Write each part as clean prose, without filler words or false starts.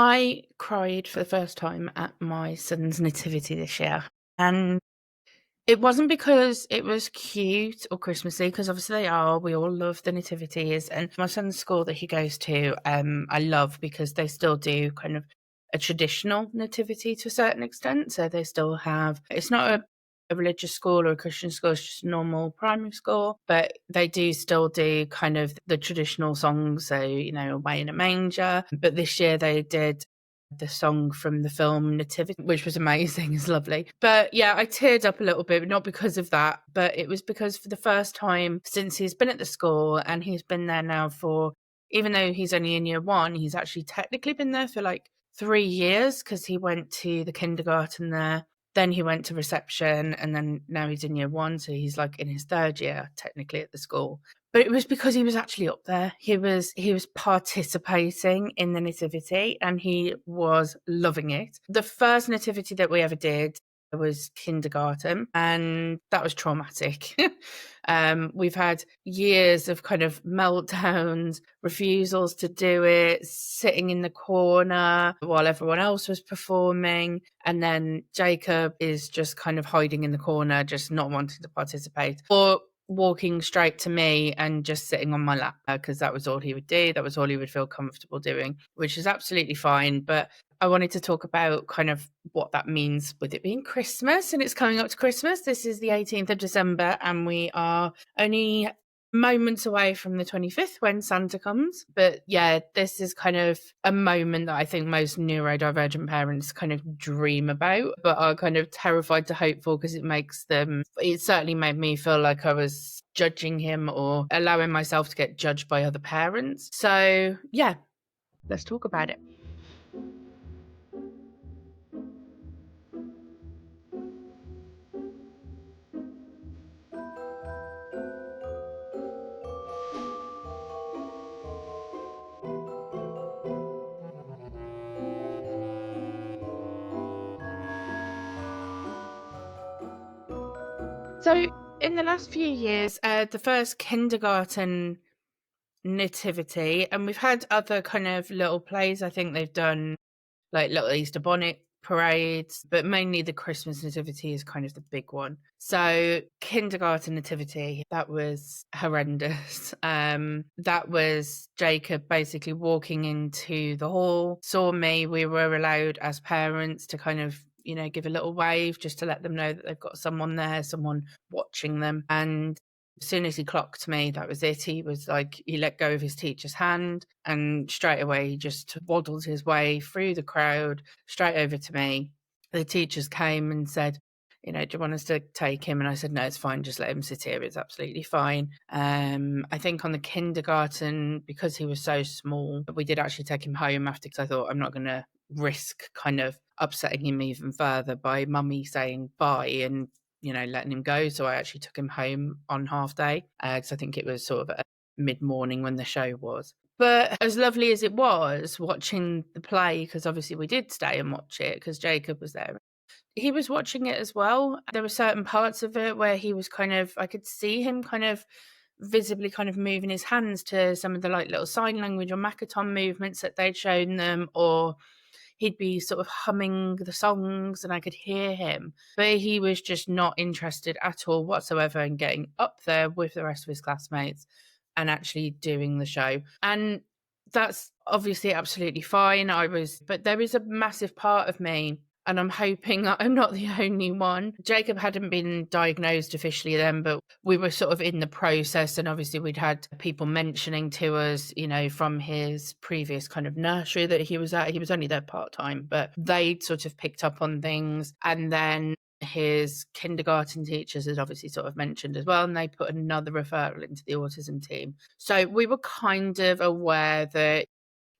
I cried for the first time at my son's nativity this year. And it wasn't because it was cute or Christmassy, because obviously they are. We all love the nativities. And my son's school that he goes to, I love because they still do kind of a traditional nativity to a certain extent. So they still have, it's not a religious school or a Christian school, it's just a normal primary school, but they do still do kind of the traditional songs. So, Away in a Manger. But this year they did the song from the film Nativity, which was amazing. It's lovely. But yeah, I teared up a little bit, not because of that, but it was because for the first time since he's been at the school, and he's been there now for, even though he's only in year one, he's actually technically been there for like 3 years, because he went to the kindergarten there. Then he went to reception, and then now he's in year one. So he's like in his 3rd year technically at the school. But it was because he was actually up there. He was participating in the nativity, and he was loving it. The first nativity that we ever did was kindergarten, and that was traumatic. We've had years of kind of meltdowns, refusals to do it, sitting in the corner while everyone else was performing. And then Jacob is just kind of hiding in the corner, just not wanting to participate, or walking straight to me and just sitting on my lap, because that was all he would do. That was all he would feel comfortable doing, which is absolutely fine. But I wanted to talk about kind of what that means with it being Christmas, and it's coming up to Christmas. This is the 18th of December, and we are only moments away from the 25th when Santa comes. But yeah, this is kind of a moment that I think most neurodivergent parents kind of dream about, but are kind of terrified to hope for, because it certainly made me feel like I was judging him or allowing myself to get judged by other parents. So yeah, let's talk about it. So in the last few years, the first kindergarten nativity, and we've had other kind of little plays. I think they've done like little Easter bonnet parades, but mainly the Christmas nativity is kind of the big one. So kindergarten nativity, that was horrendous. That was Jacob basically walking into the hall, saw me. We were allowed as parents to kind of give a little wave just to let them know that they've got someone there, someone watching them. And as soon as he clocked me, that was it. He was like, he let go of his teacher's hand, and straight away he just waddled his way through the crowd straight over to me. The teachers came and said, do you want us to take him? And I said, no, it's fine. Just let him sit here. It's absolutely fine. I think on the kindergarten, because he was so small, we did actually take him home after, because I thought I'm not going to risk kind of upsetting him even further by mummy saying bye and letting him go. So I actually took him home on half day, because I think it was sort of mid-morning when the show was. But as lovely as it was watching the play, because obviously we did stay and watch it because Jacob was there, he was watching it as well. There were certain parts of it where he was kind of, I could see him kind of visibly kind of moving his hands to some of the like little sign language or Makaton movements that they'd shown them, or he'd be sort of humming the songs and I could hear him. But he was just not interested at all whatsoever in getting up there with the rest of his classmates and actually doing the show. And that's obviously absolutely fine. But there is a massive part of me, and I'm hoping I'm not the only one. Jacob hadn't been diagnosed officially then, but we were sort of in the process. And obviously we'd had people mentioning to us, from his previous kind of nursery that he was at. He was only there part-time, but they'd sort of picked up on things. And then his kindergarten teachers had obviously sort of mentioned as well, and they put another referral into the autism team. So we were kind of aware that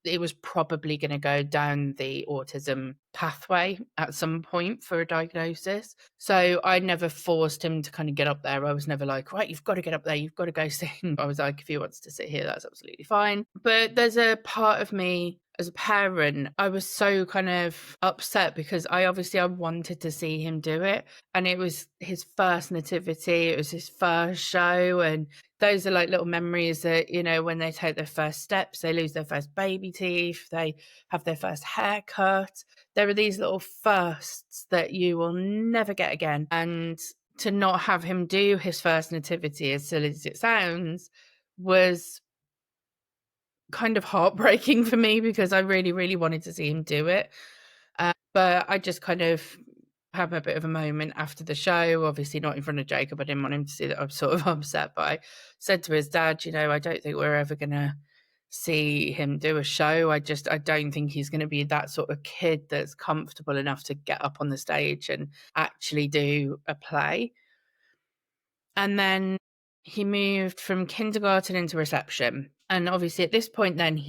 it was probably going to go down the autism pathway at some point for a diagnosis. So I never forced him to kind of get up there. I was never like, right, you've got to get up there, you've got to go sing. I was like, if he wants to sit here, that's absolutely fine. But there's a part of me as a parent, I was so kind of upset because I wanted to see him do it. And it was his first nativity, it was his first show. And those are like little memories that, you know, when they take their first steps, they lose their first baby teeth, they have their first haircut. There are these little firsts that you will never get again. And to not have him do his first nativity, as silly as it sounds, was kind of heartbreaking for me because I really, really wanted to see him do it. But I just kind of had a bit of a moment after the show, obviously not in front of Jacob. I didn't want him to see that I'm sort of upset, but I said to his dad, you know, I don't think we're ever going to see him do a show. I don't think he's going to be that sort of kid that's comfortable enough to get up on the stage and actually do a play. And then he moved from kindergarten into reception. And obviously at this point then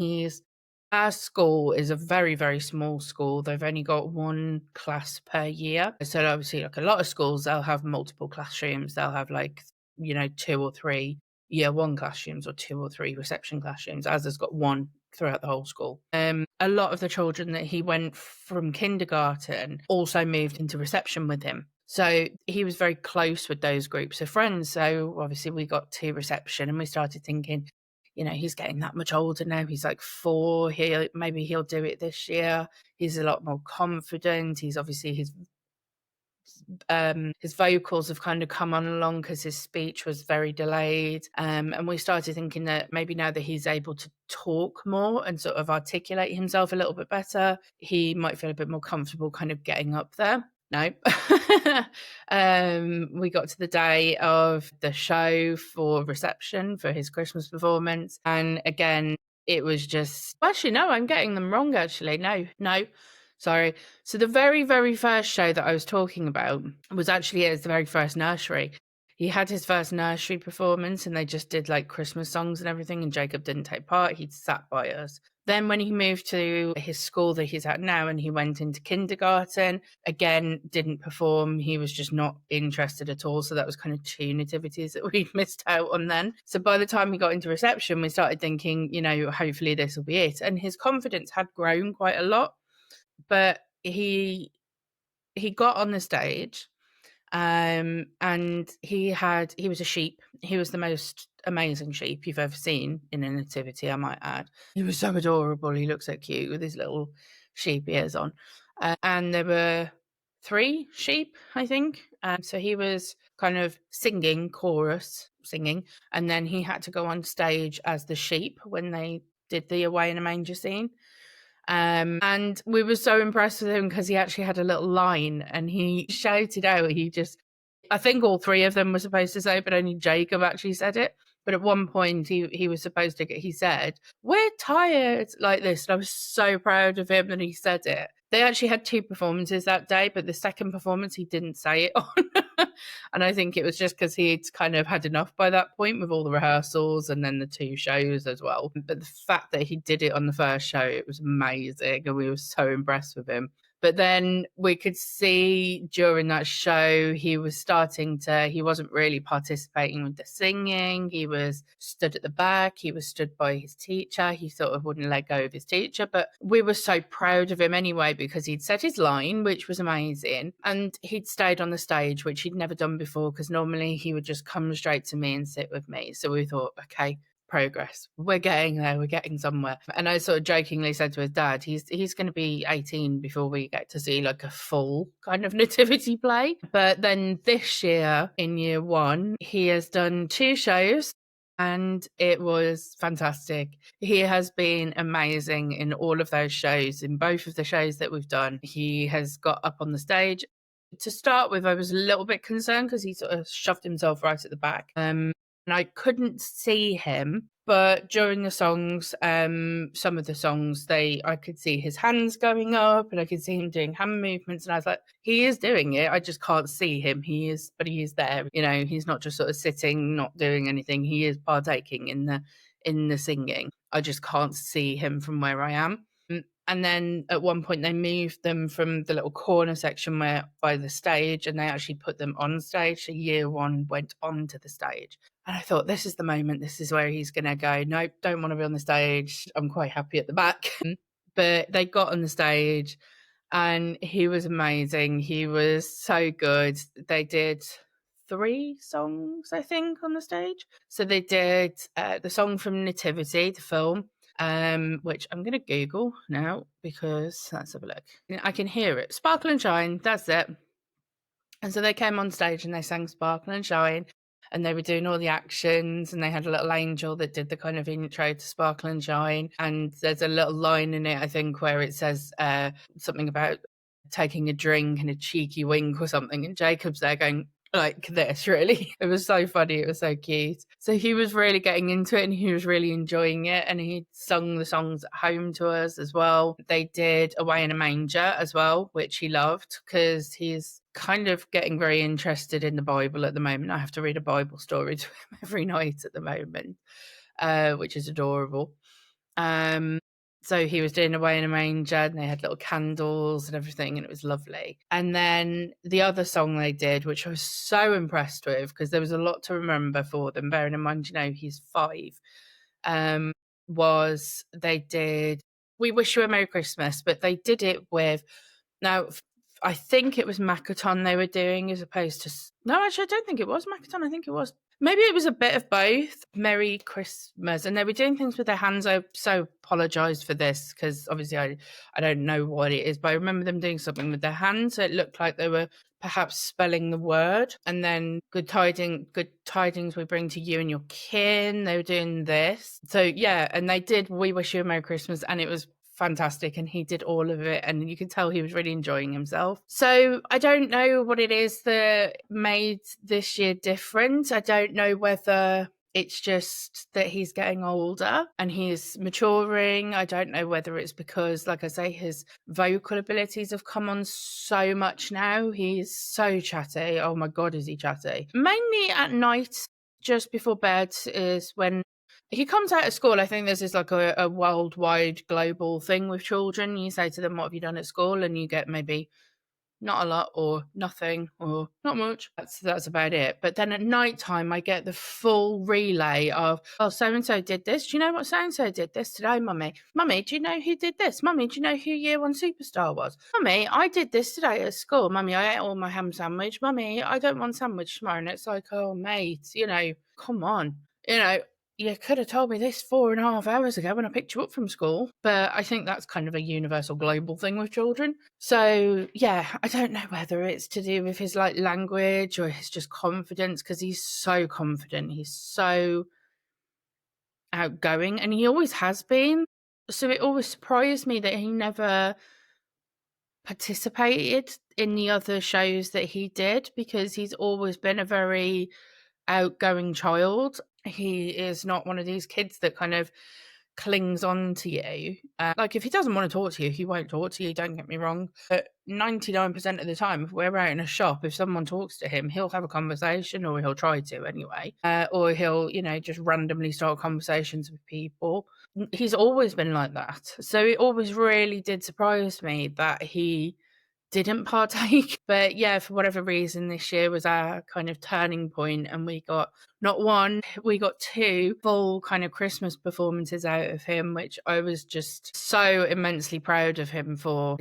our school is a very, very small school. They've only got one class per year. So obviously, like a lot of schools, they'll have multiple classrooms. They'll have like, you know, 2 or 3 year one classrooms or 2 or 3 reception classrooms. As has got one throughout the whole school. A lot of the children that he went from kindergarten also moved into reception with him. So he was very close with those groups of friends. So obviously we got to reception and we started thinking, you know, he's getting that much older now. He's like 4. Maybe he'll do it this year. He's a lot more confident. He's obviously his vocals have kind of come on along because his speech was very delayed. And we started thinking that maybe now that he's able to talk more and sort of articulate himself a little bit better, he might feel a bit more comfortable kind of getting up there. No. We got to the day of the show for reception for his Christmas performance. And again, it was just, actually, no, I'm getting them wrong, actually. No. Sorry. So the very, very first show that I was talking about was actually the very first nursery. He had his first nursery performance and they just did like Christmas songs and everything, and Jacob didn't take part. He sat by us. Then when he moved to his school that he's at now and he went into kindergarten, again, didn't perform. He was just not interested at all. So that was kind of 2 nativities that we missed out on then. So by the time we got into reception, we started thinking, you know, hopefully this will be it. And his confidence had grown quite a lot. But he got on the stage, and he was a sheep. He was the most amazing sheep you've ever seen in a nativity, I might add. He was so adorable. He looked so cute with his little sheep ears on. And there were 3 sheep, I think. So he was kind of chorus singing, and then he had to go on stage as the sheep when they did the Away in a Manger scene. And we were so impressed with him because he actually had a little line and he shouted out, I think all 3 of them were supposed to say it, but only Jacob actually said it. But at one point he was supposed to he said, "We're tired," like this. And I was so proud of him that he said it. They actually had 2 performances that day, but the second performance he didn't say it on. And I think it was just because he'd kind of had enough by that point with all the rehearsals and then the 2 shows as well. But the fact that he did it on the first show, it was amazing. And we were so impressed with him. But then we could see during that show, he wasn't really participating with the singing. He was stood at the back. He was stood by his teacher. He sort of wouldn't let go of his teacher. But we were so proud of him anyway, because he'd said his line, which was amazing. And he'd stayed on the stage, which he'd never done before, because normally he would just come straight to me and sit with me. So we thought, okay, progress. We're getting there. We're getting somewhere. And I sort of jokingly said to his dad, he's going to be 18 before we get to see like a full kind of nativity play. But then this year, in year 1, he has done 2 shows. And it was fantastic. He has been amazing in all of those shows. In both of the shows that we've done, he has got up on the stage. To start with, I was a little bit concerned because he sort of shoved himself right at the back. And I couldn't see him, but during the songs, some of the songs, I could see his hands going up and I could see him doing hand movements. And I was like, he is doing it. I just can't see him. He is there. You know, he's not just sort of sitting, not doing anything. He is partaking in the singing. I just can't see him from where I am. And then at one point they moved them from the little corner section by the stage, and they actually put them on stage. So year 1 went onto the stage. And I thought, this is the moment. This is where he's going to go, nope, don't want to be on the stage. I'm quite happy at the back. But they got on the stage and he was amazing. He was so good. They did 3 songs, I think, on the stage. So they did the song from Nativity, the film, which I'm going to Google now because let's have a look. I can hear it. Sparkle and Shine, that's it. And so they came on stage and they sang Sparkle and Shine, and they were doing all the actions, and they had a little angel that did the kind of intro to Sparkle and Shine. And there's a little line in it, I think, where it says something about taking a drink and a cheeky wink or something. And Jacob's there going like this, really. It was so funny. It was so cute. So he was really getting into it and he was really enjoying it. And he sung the songs at home to us as well. They did Away in a Manger as well, which he loved because he's kind of getting very interested in the Bible at the moment. I have to read a Bible story to him every night at the moment, which is adorable. So he was doing Away in a Manger and they had little candles and everything, and it was lovely. And then the other song they did, which I was so impressed with because there was a lot to remember for them, bearing in mind, he's 5, was they did We Wish You a Merry Christmas, but they did it with, now I think it was Makaton they were doing as opposed to, no, actually I don't think it was Makaton. I think it was, maybe it was a bit of both. Merry Christmas. And they were doing things with their hands. I so apologise for this because obviously I don't know what it is, but I remember them doing something with their hands. So it looked like they were perhaps spelling the word. And then good tidings we bring to you and your kin. They were doing this. So yeah, and they did We Wish You a Merry Christmas, and it was fantastic, and he did all of it, and you could tell he was really enjoying himself. So I don't know what it is that made this year different. I don't know whether it's just that he's getting older and he's maturing. I don't know whether it's because, like I say, his vocal abilities have come on so much now. He's so chatty. Oh my God, is he chatty? Mainly at night, just before bed, is when he comes out of school. I think this is like a worldwide global thing with children. You say to them, what have you done at school? And you get maybe not a lot or nothing or not much. That's about it. But then at night time, I get the full relay of, oh, so-and-so did this. Do you know what so-and-so did this today, Mummy? Mummy, do you know who did this? Mummy, do you know who Year 1 Superstar was? Mummy, I did this today at school. Mummy, I ate all my ham sandwich. Mummy, I don't want sandwich tomorrow. And it's like, oh, mate, come on. You could have told me this 4.5 hours ago when I picked you up from school. But I think that's kind of a universal global thing with children. So, yeah, I don't know whether it's to do with his language or his just confidence, because he's so confident. He's so outgoing, and he always has been. So it always surprised me that he never participated in the other shows that he did, because he's always been a very outgoing child. He is not one of these kids that kind of clings on to you. If he doesn't want to talk to you, he won't talk to you, don't get me wrong. But 99% of the time, if we're out in a shop, if someone talks to him, he'll have a conversation, or he'll try to anyway. Or he'll, just randomly start conversations with people. He's always been like that. So it always really did surprise me that he didn't partake. But yeah, for whatever reason, this year was our kind of turning point, and we got not one, we got 2 full kind of Christmas performances out of him, which I was just so immensely proud of him for.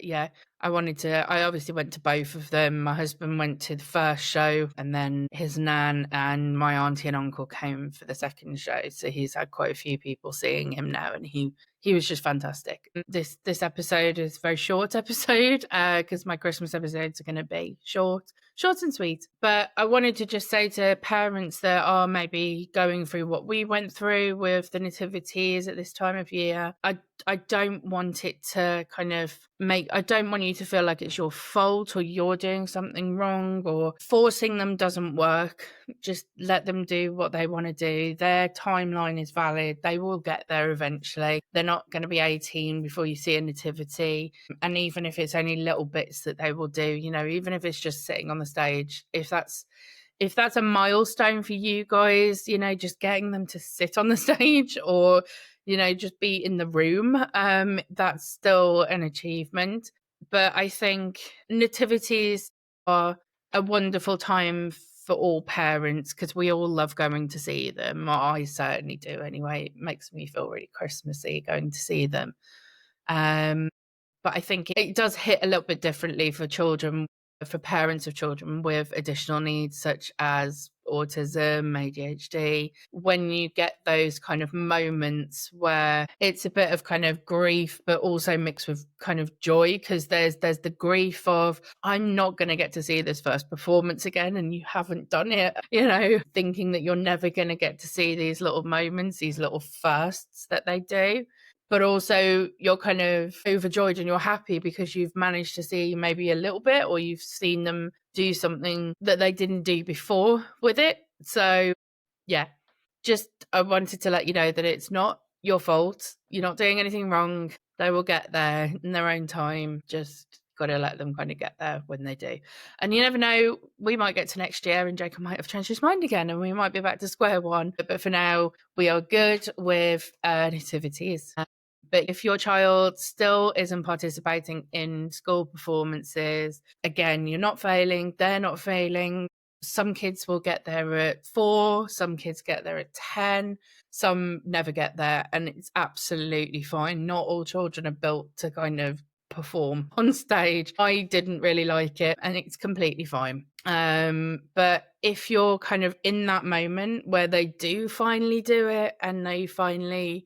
I obviously went to both of them. My husband went to the first show, and then his nan and my auntie and uncle came for the second show. So he's had quite a few people seeing him now, and he was just fantastic. This episode is a very short episode because my Christmas episodes are going to be short and sweet. But I wanted to just say to parents that are maybe going through what we went through with the nativities at this time of year, I don't want it to I don't want you to feel like it's your fault or you're doing something wrong, or forcing them doesn't work. Just let them do what they want to do. Their timeline is valid. They will get there eventually. They're not going to be 18 before you see a nativity. And even if it's only little bits that they will do, even if it's just sitting on the stage, if that's a milestone for you guys, just getting them to sit on the stage or, just be in the room, that's still an achievement. But I think nativities are a wonderful time for all parents, because we all love going to see them. I certainly do anyway. It makes me feel really Christmassy going to see them. But I think it does hit a little bit differently for children, for parents of children with additional needs such as autism, ADHD, when you get those kind of moments where it's a bit of kind of grief, but also mixed with kind of joy, because there's the grief of, I'm not going to get to see this first performance again, and you haven't done it, thinking that you're never going to get to see these little moments, these little firsts that they do. But also you're kind of overjoyed and you're happy because you've managed to see maybe a little bit, or you've seen them do something that they didn't do before with it. So yeah, just I wanted to let you know that it's not your fault. You're not doing anything wrong. They will get there in their own time. Just got to let them kind of get there when they do. And you never know, we might get to next year and Jacob might have changed his mind again and we might be back to square one. But for now, we are good with nativities. But if your child still isn't participating in school performances, again, you're not failing, they're not failing. Some kids will get there at 4, some kids get there at 10, some never get there, and it's absolutely fine. Not all children are built to kind of perform on stage. I didn't really like it, and it's completely fine. But if you're kind of in that moment where they do finally do it and they finally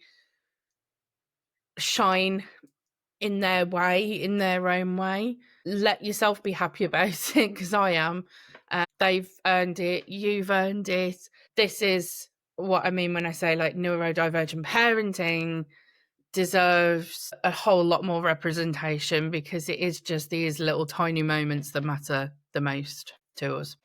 shine in their way, in their own way, let yourself be happy about it, because I am. They've earned it, you've earned it. This is what I mean when I say like neurodivergent parenting deserves a whole lot more representation, because it is just these little tiny moments that matter the most to us.